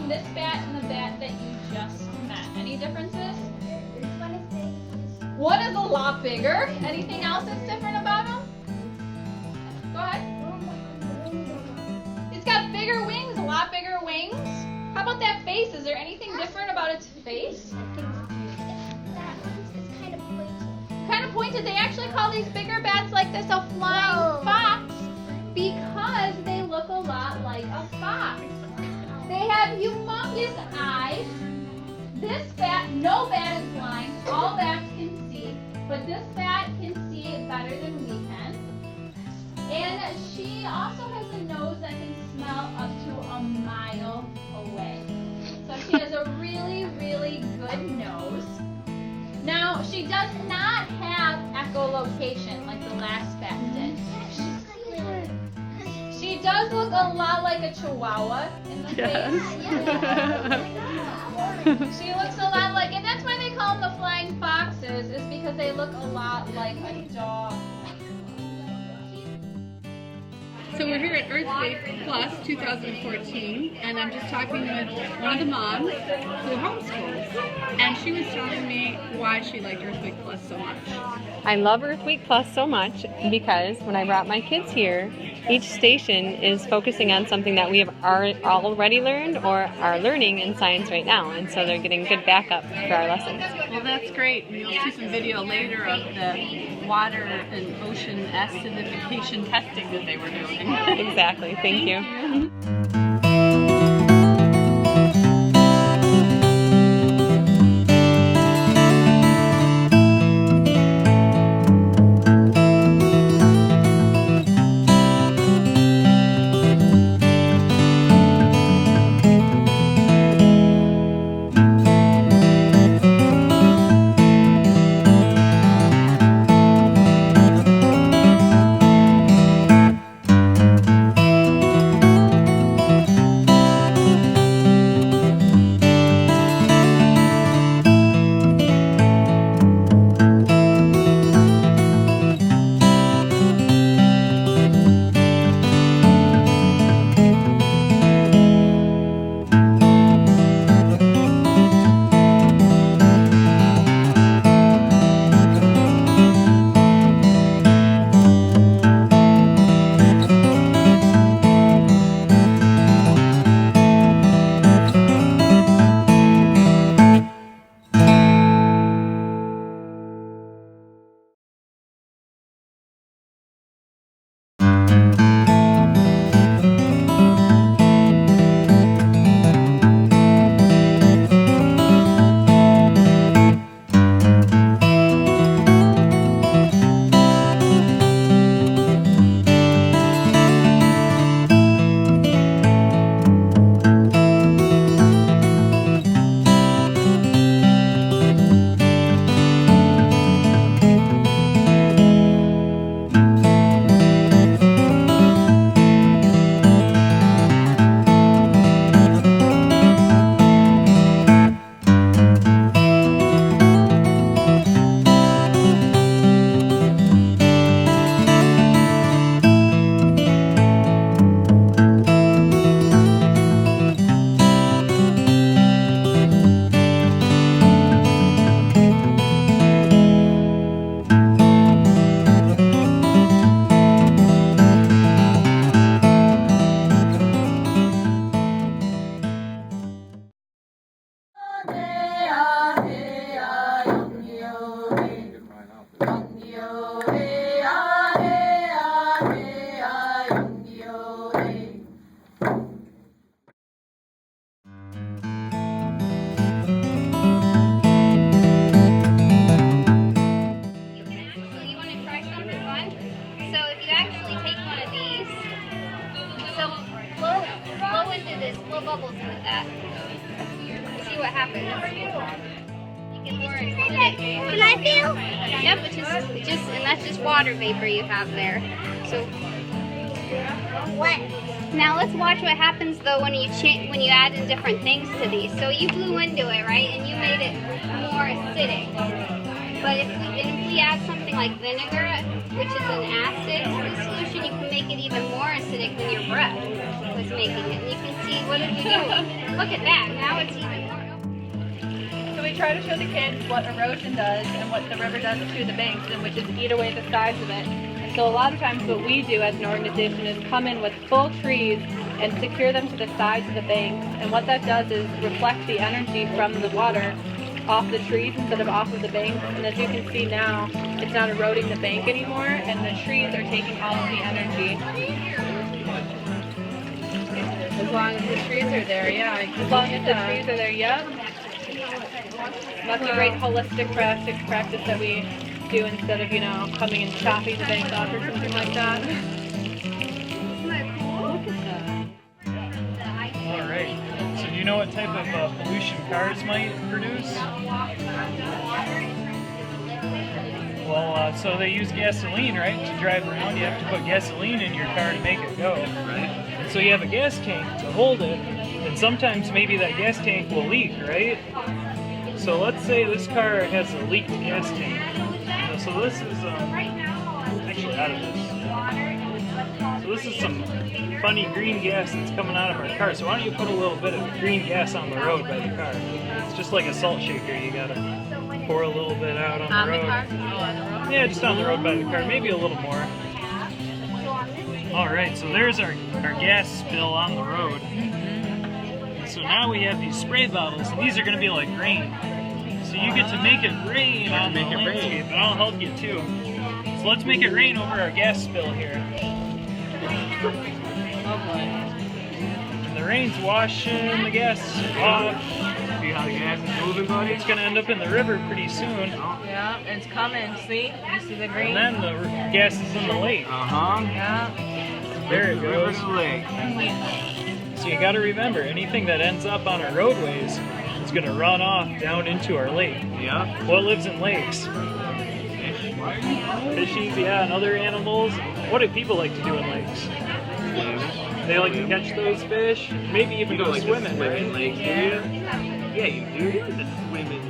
between this bat and the bat that you just met? Any differences? One is a lot bigger. Anything else that's different about him? Go ahead. It's got bigger wings, a lot bigger wings. How about that face? Is there anything different about its face? Kind of pointed. They actually call these bigger bats like this a flying fox because they look a lot like a fox. They have humongous eyes. This bat, no bat is blind. All bats can see, but this bat can see it better than we can. And she also has a nose that can smell up to a mile away. So she has a really, really good nose. Now, she does not have echolocation like the last bat did. She does look a lot like a Chihuahua in the face. She looks a lot like, and that's why they call them the flying foxes, is because they look a lot like a dog. So we're here at Earth Week Plus 2014, and I'm just talking with one of the moms who homeschools, and she was telling me why she liked Earth Week Plus so much. I love Earth Week Plus so much because when I brought my kids here, each station is focusing on something that we have already learned or are learning in science right now, and so they're getting good backup for our lessons. Well, that's great. And you'll see some video later of the water and ocean acidification testing that they were doing. Exactly. Thank you. bubbles with that. See what happens. Make it more acidic. Can I feel? Yep, and that's just water vapor you have there. So What? now let's watch what happens though when you add in different things to these. So you blew into it, right? And you made it more acidic. But if we add something like vinegar, which is an acid to the solution, you can make it even more acidic than your breath. was making it. And you can see, what did we do? Look at that. Now it's even more. So we try to show the kids what erosion does and what the river does to the banks, and which is eat away the sides of it. And so a lot of times what we do as an organization is come in with full trees and secure them to the sides of the banks. And what that does is reflect the energy from the water off the trees instead of off of the banks. And as you can see now, it's not eroding the bank anymore, and the trees are taking all of the energy. As long as the trees are there, yeah. As long as the trees are there, yep. That's a great holistic practice that we do instead of, coming and chopping the banks off or something like that. All right. So do you know what type of pollution cars might produce? Well, so they use gasoline, right? To drive around, you have to put gasoline in your car to make it go. Right. And so you have a gas tank to hold it, and sometimes maybe that gas tank will leak, right? So let's say this car has a leaked gas tank. So this is actually out of this. So this is some funny green gas that's coming out of our car. So why don't you put a little bit of green gas on the road by the car? It's just like a salt shaker. You gotta pour a little bit out on the road. Yeah, just on the road by the car. Maybe a little more. All right, so there's our gas spill on the road. So now we have these spray bottles, and these are gonna be like rain. So you get to make it rain on the landscape, and I'll help you too. So let's make it rain over our gas spill here. And the rain's washing the gas off. See how the gas is moving, buddy? It's gonna end up in the river pretty soon. Yeah, it's coming. See? You see the green? And then the gas is in the lake. Yeah. There it River goes. to the lake. So you gotta remember, anything that ends up on our roadways is gonna run off down into our lake. Yeah. What lives in lakes? Fishies, yeah, and other animals. What do people like to do in lakes? They like to catch those fish, maybe even You don't go like swimming, to swim in right? lakes, do you? Yeah, you do. You like to swim in